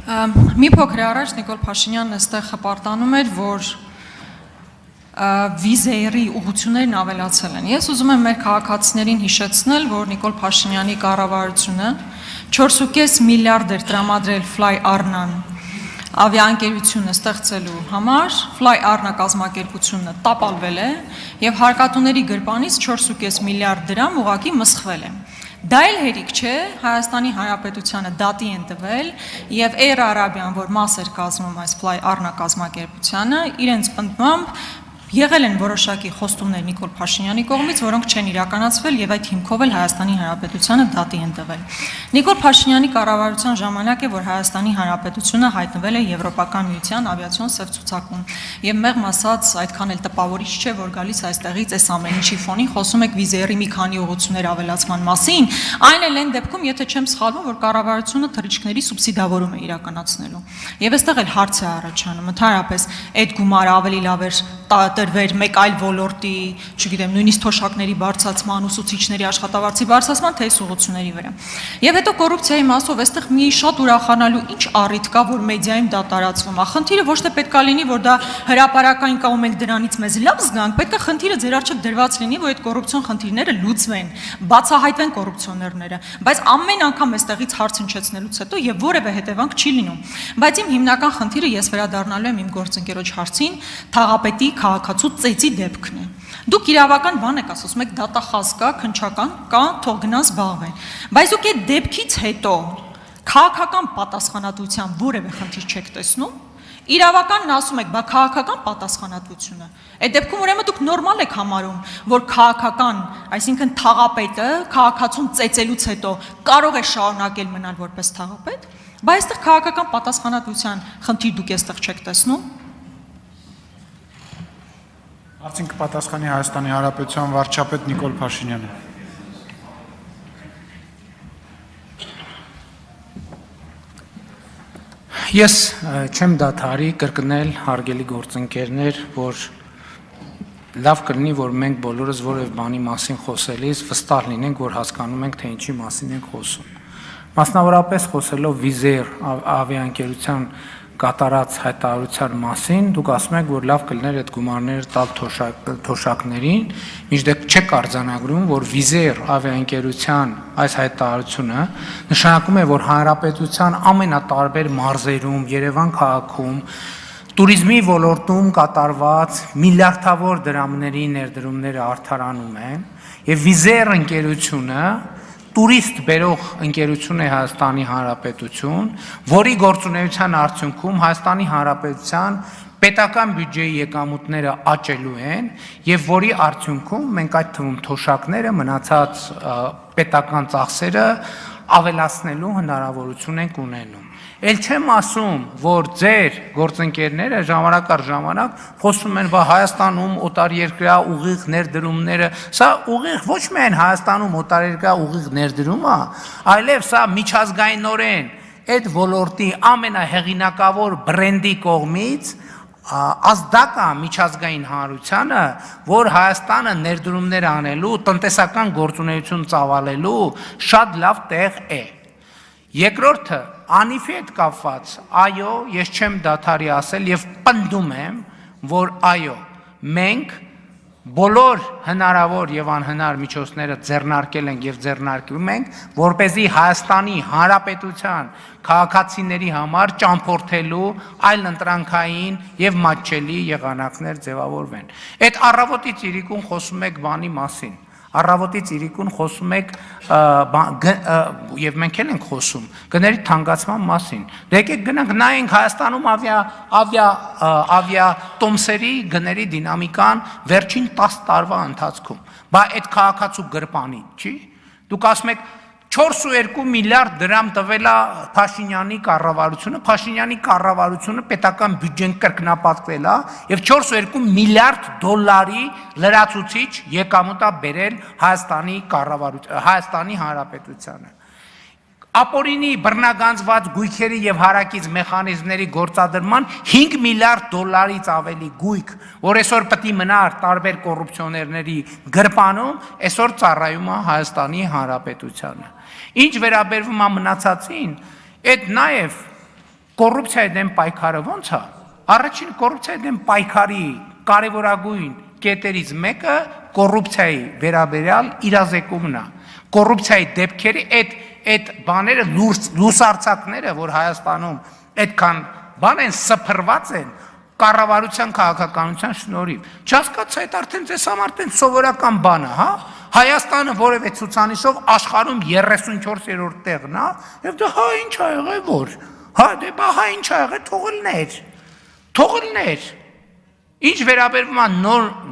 Մի փոքր առաջ Նիկոլ Փաշինյանն այստեղ հպարտանում էր, որ վիզերի ուղղություններն ավելացել են։ Ես ուզում եմ մեր քաղաքացիներին հիշեցնել, որ Նիկոլ Փաշինյանի կառավարությունը 4.5 միլիարդ էր տրամադրել Fly Arnan ավիաընկերությունը ստեղծելու համար, Fly Arna կազմակերպությունը տապալվել է եւ հարկատուների գրպանից 4.5 միլիարդ դրամ ուղղակի մսխվել է։ Դա էլ հերիք չէ, Հայաստանի Հանրապետությանը դատի են տվել եւ Air Arabian, որ մաս էր կազմում այս Fly Arna կազմակերպությանը, իրենց պնդմամբ եղել են որոշակի խոստումներ Նիկոլ Փաշինյանի կողմից, որոնք չեն իրականացվել եւ այդ հիմքով էլ Հայաստանի Հանրապետությանը դատի են տվել։ Նիկոլ Փաշինյանի կառավարության ժամանակ է, որ Հայաստանի Հանրապետությունը հայտնվել է Եվրոպական միության ավիացիոն սև ցուցակում։ Եվ մեղմ ասած, այդքան էլ տպավորիչ չէ, որ գալիս այստեղից այս ամեն ինչի ֆոնին խոսում եք վիզերի մի քանի ուղղություններ ավելացման մասին, այն էլ այն դեպքում, եթե չեմ սխալվում, որ կառավարությունը թռիչքների սուբսիդավորում է իրականացնելու։ Եվ այստեղ էլ հարց է առաջանում, ընդհանրապես այդ գումարը ավելի լավ էր տրվեր մեկ այլ ոլորտի, չգիտեմ, նույնիսկ թոշակների բարձրացման, ուսուցիչների աշխատավարձի բարձրացման, թե այս ուղղությունների վրա։ Եվ հետո կոռուպցիայի մասով այստեղ մի շատ ուրախանալու ինչ առիթ կա, որ մեդիայում դա տարածվում է։ Խնդիրը ոչ թե պետքա լինի, որ դա հրապարակային կա ու մենք դրանից մեզ լավ զգանք, պետք է խնդիրը ձեր առջև դրված լինի, որ այդ կոռուպցիոն խնդիրները լուծվեն, բացահայտվեն կոռուպցիոներները, բայց ամեն անգամ այստեղից հարց հնչեցնելուց հետո եւ որևէ հետևանք չի լինում։ Բայց իմ հիմնական խնդիրը ես վերադառնալու եմ իմ գործընկերոջ հարցին, թաղապետի քաղաքացու ծեծի դեպքն է։ Դուք իրավական բան եք ասում, եք դատախազ կա, քննչական կա, թող գնաս զբաղվեն։ Բայց դուք այդ դեպքից հետո քաղաքական պատասխանատվության որևէ խնդիր չեք տեսնում։ Իրավականն ասում եք, բա քաղաքական պատասխանատվությունը։ Այդ դեպքում ուրեմն դուք նորմալ եք համարում, որ քաղաքական, այսինքն թաղապետը քաղաքացուն ծեծելուց հետո կարող է շարունակել մնալ որպես թաղապետ, բայց այստեղ քաղաքական պատասխանատվության խնդիր դուք այստեղ չեք տեսնում։ Արդյոք կպատասխանի Հայաստանի Հանրապետության վարչապետ Նիկոլ Փաշինյանը։ Ես չեմ դադարի կրկնել հարգելի գործընկերներ, որ լավ կլինի, որ մենք բոլորս որևէ բանի մասին խոսելիս վստահ լինենք, որ հասկանում ենք, թե ինչի մասին ենք խոսում։ Մասնավորապես խոսելով վիզեր ավիաընկերության կատարած հայտարարության մասին, դուք ասում եք, որ լավ կլիներ այդ գումարները տալ թոշակներին, մինչդեռ չեք արձանագրում, որ վիզեր ավիաընկերության այս հայտարարությունը նշանակում է, որ հանրապետության ամենատարբեր մարզերում, Երևան քաղաքում, տուրիզմի ոլորտում կատարված միլիարդավոր դրամների ներդրումները արդարանում են, եւ վիզեր ընկերությունը տուրիստ բերող ընկերություն է Հայաստանի Հանրապետություն, որի գործունեության արդյունքում Հայաստանի Հանրապետության պետական բյուջեի եկամուտները աճելու են եւ որի արդյունքում մենք այդ թվում թոշակները մնացած պետական ծախսերը ավելացնելու հնարավորություն ենք ունենում։ Էլ չեմ ասում, որ ձեր գործընկերները ժամանակ առ ժամանակ խոսում են, որ Հայաստանում օտարերկրյա ուղիղ ներդրումները, սա ուղիղ ոչ միայն Հայաստանում օտարերկրյա ուղիղ ներդրումը, այլև սա միջազգայինորեն այդ ոլորտի ամենահեղինակավոր բրենդի կողմից ազդակա միջազգային հանրությանը, որ Հայաստանը ներդրումներ անելու, տնտեսական գործունեություն ծավալելու շատ լավ տեղ է։ Երկրորդը անիվի հետ կապված, այո, ես չեմ դադարի ասել եւ պնդում եմ, որ այո, մենք բոլոր հնարավոր եւ անհնար միջոցները ձեռնարկել ենք եւ ձեռնարկում ենք, որպեսզի Հայաստանի Հանրապետության քաղաքացիների համար ճամփորդելու այլ ընտրանքային եւ մատչելի եղանակներ ձևավորվեն։ Այդ առավոտի ծիրիկուն խոսում եք բանի մասին։ Առավոտի ծիրիկուն խոսում եք եւ մենք էլ ենք խոսում գների թանկացման մասին։ Եկեք գնանք նայենք Հայաստանում ավիատոմսերի գների դինամիկան վերջին 10 տարվա ընթացքում։ Բա այդ քաղաքացու գրպանի, չի։ Դուք ասում եք 4.2 միլիարդ դրամ տվել է Փաշինյանի կառավարությունը պետական բյուջեն կրկնապատկվել է եւ 4.2 միլիարդ դոլարի լրացուցիչ եկամուտ է բերել Հայաստանի Հանրապետությանը։ Ապօրինի բռնագանձված գույքերի եւ հարակից մեխանիզմների գործադրման 5 միլիարդ դոլարից ավելի գույք, որ այսօր պետք է մնար տարբեր կոռուպցիոներների գրպանում, այսօր ծառայում է Հայաստանի Հանրապետությանը։ Ինչ վերաբերվում է մնացածին, այդ նաեւ կոռուպցիայի դեմ պայքարը ո՞նց է։ Առաջին կոռուպցիայի դեմ պայքարի կարևորագույն կետերից մեկը կոռուպցիայի վերաբերյալ իրազեկումն է։ Կոռուպցիայի դեպքերի այդ բաները լուսարձակները, որ Հայաստանում այդքան բան են սփռված են կառավարության քաղաքականության շնորհիվ։ Չհասկացա, այդ արդեն ձեզ համար այդպես սովորական բան է, հա։ Հայաստանը որևէ ցուցանիշով աշխարհում 34-րդ տեղն է, եւ դա հա ինչ ա եղել որ։ Հա դե բա ինչ ա եղել թողններ։ Ինչ վերաբերվում է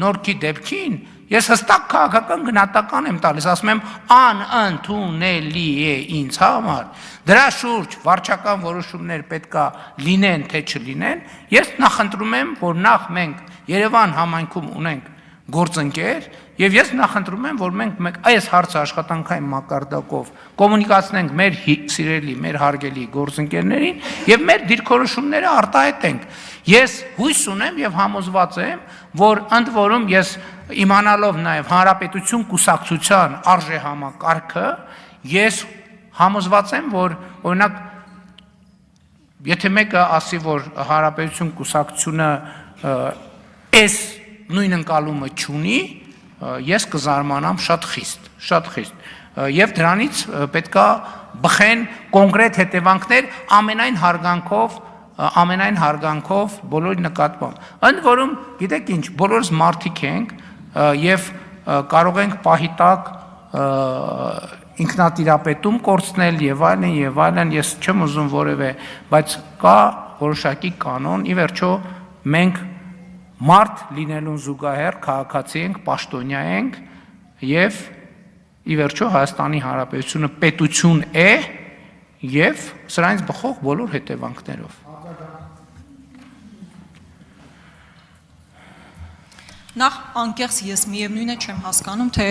նորքի դեպքին, ես հստակ քաղաքական գնահատական եմ տալիս, ասում եմ անընդունելի է ինձ համար։ Դրա շուրջ վարչական որոշումներ պետքա լինեն, թե չլինեն։ Ես նախընտրում եմ, որ նախ մենք Երևան համայնքում ունենք գործընկեր, եւ ես նախընտրում եմ, որ մենք այս հարցը աշխատանքային մակարդակով կոմունիկացնենք մեր սիրելի, մեր հարգելի գործընկերներին եւ մեր դիրքորոշումները արտահայտենք։ Ես հույս ունեմ եւ համոզված եմ, որ ընդ որում ես իմանալով նաեւ Հանրապետություն կուսակցության արժեհամակարգը, ես համոզված եմ, որ օրինակ եթե մեկը ասի, որ Հանրապետություն կուսակցությունը այս նույն ընկալումը չունի, ես կզարմանամ շատ խիստ եւ դրանից պետքա բխեն կոնկրետ հետևանքներ ամենայն հարգանքով բոլորի նկատմամբ։ Ընդ որում, գիտեք ինչ, բոլորս մարդիկ ենք եւ կարող ենք պահի տակ ինքնատիրապետում կորցնել եւ այլն, ես չեմ ուզում որևէ, բայց կա որոշակի կանոն, ի վերջո մենք մարդ լինելուն զուգահեռ քաղաքացի ենք, պաշտոնյա ենք եւ ի վերջո Հայաստանի Հանրապետությունը պետություն է եւ սրանից բխող բոլոր հետևանքներով։ Նախ անկեղծ ես միևնույն է չեմ հասկանում, թե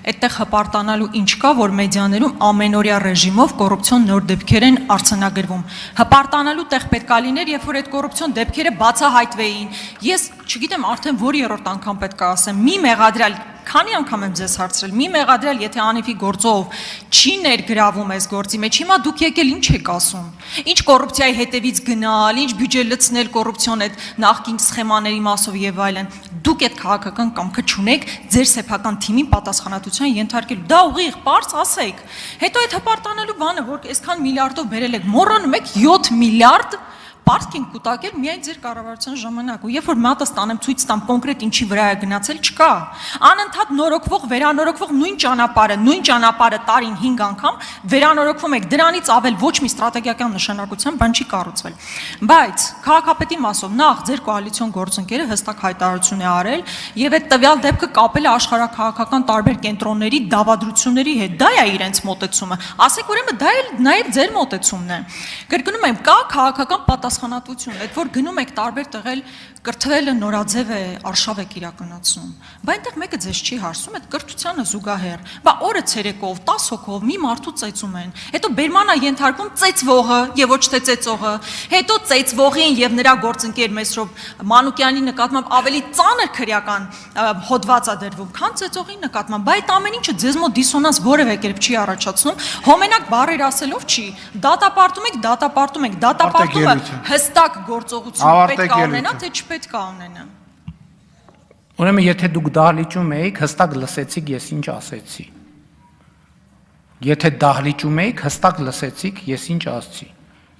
այդտեղ հպարտանալու ինչ կա, որ մեդիաներում ամենօրյա ռեժիմով կոռուպցիոն նոր դեպքեր են արձանագրվում։ Հպարտանալու տեղ պետք է լիներ, երբ որ այդ կոռուպցիոն դեպքերը բացահայտվեին։ Ես չգիտեմ արդեն որ երրորդ անգամ պետք է ասեմ, մի մեղադրյալ քանի անգամ եմ ձեզ հարցրել, մի մեղադրյալ, եթե անիվի գործով չի ներգրավում այս գործի մեջ, հիմա դուք եկել ինչ եք ասում։ Ինչ կոռուպցիայի հետևից գնալ, ինչ բյուջե լցնել կոռուպցիոն այդ նախկին սխեմաների մասով եւ այլն։ Դուք այդ քաղաքական կամքը չունեք ձեր սեփական թիմին պատասխանատվության ենթարկելու։ Դա ուղիղ, պարզ ասեք։ Հետո այդ հպարտանալու բանը, որ այսքան միլիարդով բերել եք, մոռանում եք 7 միլիարդ Պարտք ենք կուտակել միայն ձեր կառավարության ժամանակ ու երբ որ մատը ստանեմ ցույց տամ կոնկրետ ինչի վրա է գնացել չկա անընդհատ նորոգվող վերանորոգվող նույն ճանապարհը տարին 5 անգամ վերանորոգվում եք դրանից ավել ոչ մի ստրատեգիական նշանակության բան չի կառուցվել բայց քաղաքապետի մասով նախ ձեր կոալիցիոն գործընկերը հստակ հայտարարություն է արել եւ այդ տվյալ դեպքը կապել է աշխարհակաղակական տարբեր կենտրոնների դավադրությունների հետ դա է իրենց մոտեցումը ասեք ուրեմն դա էլ նաեւ ձեր մոտեցումն է կրկնում եմ կա քաղաքական պատասխանատվություն, այդ որ գնում եք տարբեր տեղել կրթվելը նորաձև է, արշավ եք իրականացնում։ Բայց այնտեղ մեկը ձեզ չի հարցում, այդ կրթությանը զուգահեռ։ Բա օրը ցերեկով 10 հոգով մի մարդու ծեծում են։ Հետո բերմանա ենթարկում ծեծվողը եւ ոչ թե ծեծողը։ Հետո ծեծվողին եւ նրա գործընկեր Մեսրոպ Մանուկյանի նկատմամբ ավելի ծանր քրեական հոդված է դրվում, քան ծեծողի նկատմամբ։ Բայց այդ ամեն ինչը ձեզ մոտ դիսոնանս որևէ կերպ չի առաջացնում։ Հոմենակ բառեր ասելով չի։ Դատապարտում եք, դատապարտումը հստակ գործողություն պետք է ունենա, թե չպետք է ունենա։ Ուրեմն եթե դուք դահլիճում էիք, հստակ լսեցիք ես ինչ ասեցի։ Եթե դահլիճում էիք, հստակ լսեցիք ես ինչ ասացի։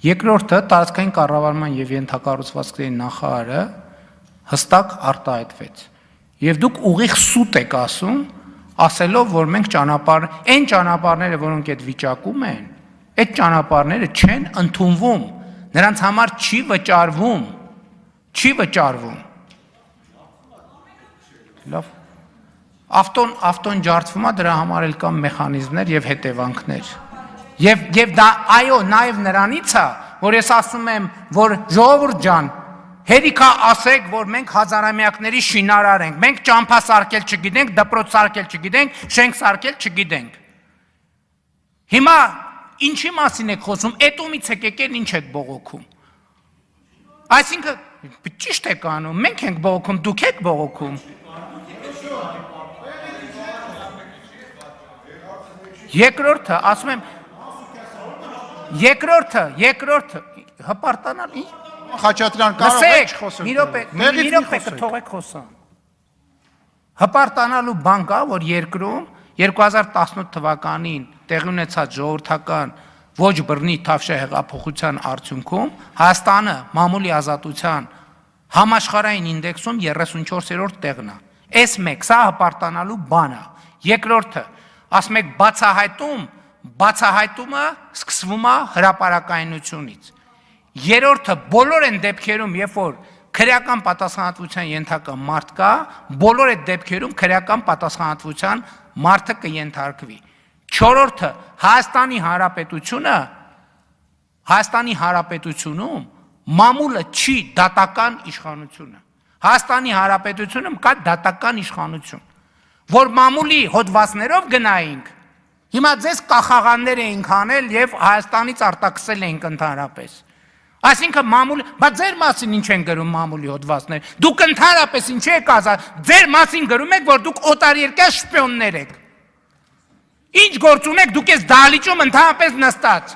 Երկրորդը տարածքային կառավարման եւ ենթակառուցվածքների նախարարը հստակ արտահայտվեց։ Եվ դուք ուղիղ սուտ եք ասում, ասելով, որ մենք այն ճանապարհները, որոնք այդ վիճակում են, այդ ճանապարհները չեն ընդունվում, նրանց համար չի վճարվում։ Լավ։ Ավտոն ջարդվում է, դրա համար էլ կան մեխանիզմներ եւ հետևանքներ։ Եվ դա այո, նաեւ նրանից է, որ ես ասում եմ, որ ժողովուրդ ջան, հերիքա ասեք, որ մենք հազարամյակների շինարար ենք, մենք ճամփա սարքել չգիտենք, դպրոց սարքել չգիտենք, շենք սարքել չգիտենք։ Հիմա ինչի մասին եք խոսում, էտումից եք եկել ինչ եք բողոքում։ Այսինքն ճիշտ եք անում, մենք ենք բողոքում, դուք եք բողոքում։ Երկրորդը, ասում եմ, Երկրորդը հպարտանալ ինչ։ Խաչատրյան կարող եք չխոսել։ Մի րոպե կթողեք խոսան։ Հպարտանալու բան կա, որ երկրում 2018 թվականին տեղի ունեցած ժողովրդական ոչ բռնի թավշյա հեղափոխության արդյունքում Հայաստանը մամուլի ազատության համաշխարհային ինդեքսում 34-րդ տեղն է։ Այս մեկ, սա հպարտանալու բան է։ Երկրորդը, ասում եք բացահայտումը սկսվում է հրապարակայնությունից։ Երրորդը, բոլոր այն դեպքերում, երբ որ քրեական պատասխանատվության ենթակա մարդ կա, բոլոր այդ դեպքերում քրեական պատասխանատվության մարդը կենթարկվի։ Չորրորդը, Հայաստանի Հանրապետությունում մամուլը չի դատական իշխանությունը։ Հայաստանի Հանրապետությունում կա դատական իշխանություն, որ մամուլի հոդվածներով գնայինք, հիմա ձեզ կախաղաններ էինք անել եւ Հայաստանից արտաքսել էինք ընդհանրապես։ Այսինքն մամուլ, բայց ձեր մասին ինչ են գրում մամուլի հոդվածներ։ Դուք ընդհանրապես ինչ եք ասա, ձեր մասին գրում եք, որ դուք օտարերկրյա շպիոններ եք։ Ինչ գործ ունեք դուք ես դահլիճում ընդհանրապես նստած։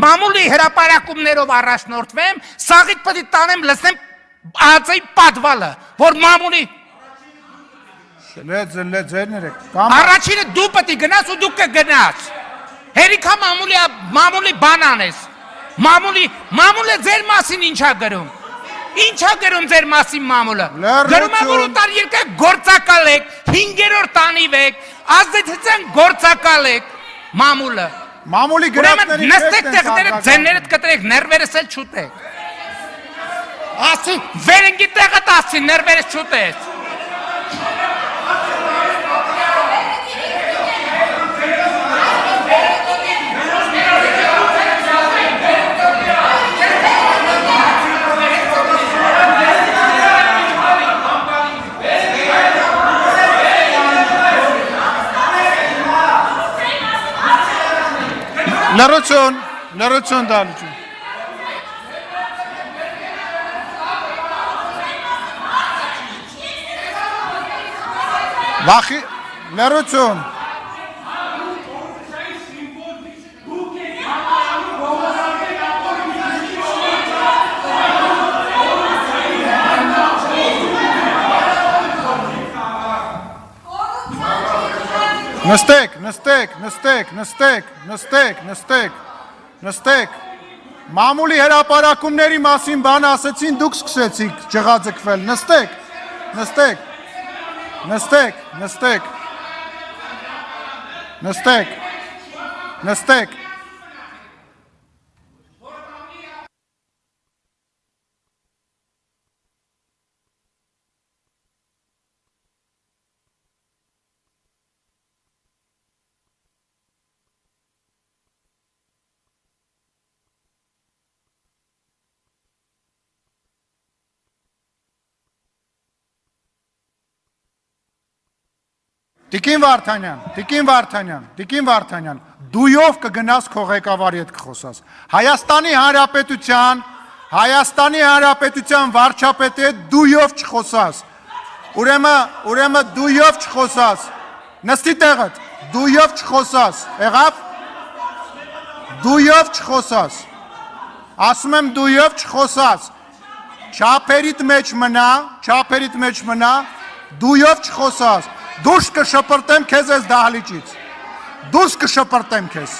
Մամուլի հրապարակումներով առաջնորդվեմ, սաղիթ պետք է տանեմ լսեմ ԱԾ-ի պատվալը, որ մամուլի ձերներ եք։ Առաջինը դու պետք է գնաս ու դու կգնաս։ Հերիքա մամուլի բան անես։ Մամուլը ձեր մասին ինչա գրում։ Ինչա գրում ձեր մասին մամուլը։ Գրում է որ օտարերկրյա գործակալ եք, 5-րդ տանիվ եք, ազդեցության գործակալ եք մամուլը։ Մամուլի գրածների նստեք տեղները ձեններդ կտրեք, ներվերս էլ չուտեք։ Ասի վերենգի տեղդ ասի, ներվերս չուտես։ Լրություն դալություն։ Վախի, լրություն։ Նստեք, մամուլի հրապարակումների մասին բան ասեցին, դուք սկսեցիք ջղաձգվել, նստեք։ Տիկին Վարդանյան, դույով կգնաս քո ղեկավարի հետ կխոսաս։ Հայաստանի Հանրապետության վարչապետի հետ դույով չխոսաս։ Ուրեմն դույով չխոսաս։ Նստի տեղդ, դույով չխոսաս։ Եղավ։ Դույով չխոսաս։ Ասում եմ դույով չխոսաս։ Չափերիդ մեջ մնա, դույով չխոսաս։ Դուրս կշպրտեմ քեզ ես դահլիճից։ Դուրս կշպրտեմ քեզ։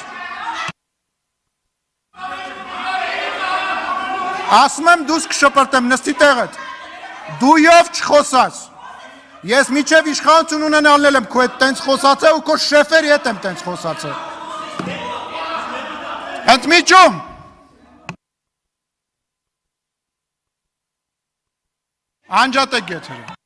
Ասում եմ դուրս կշպրտեմ, նստի տեղդ։ Դույով չխոսաս։ Ես միջև իշխանություն ունենալել եմ քո հետ տենց խոսացել ու քո շեֆերի հետ եմ տենց խոսացել։ Ընդմիջում։ Անջատեք եթերը։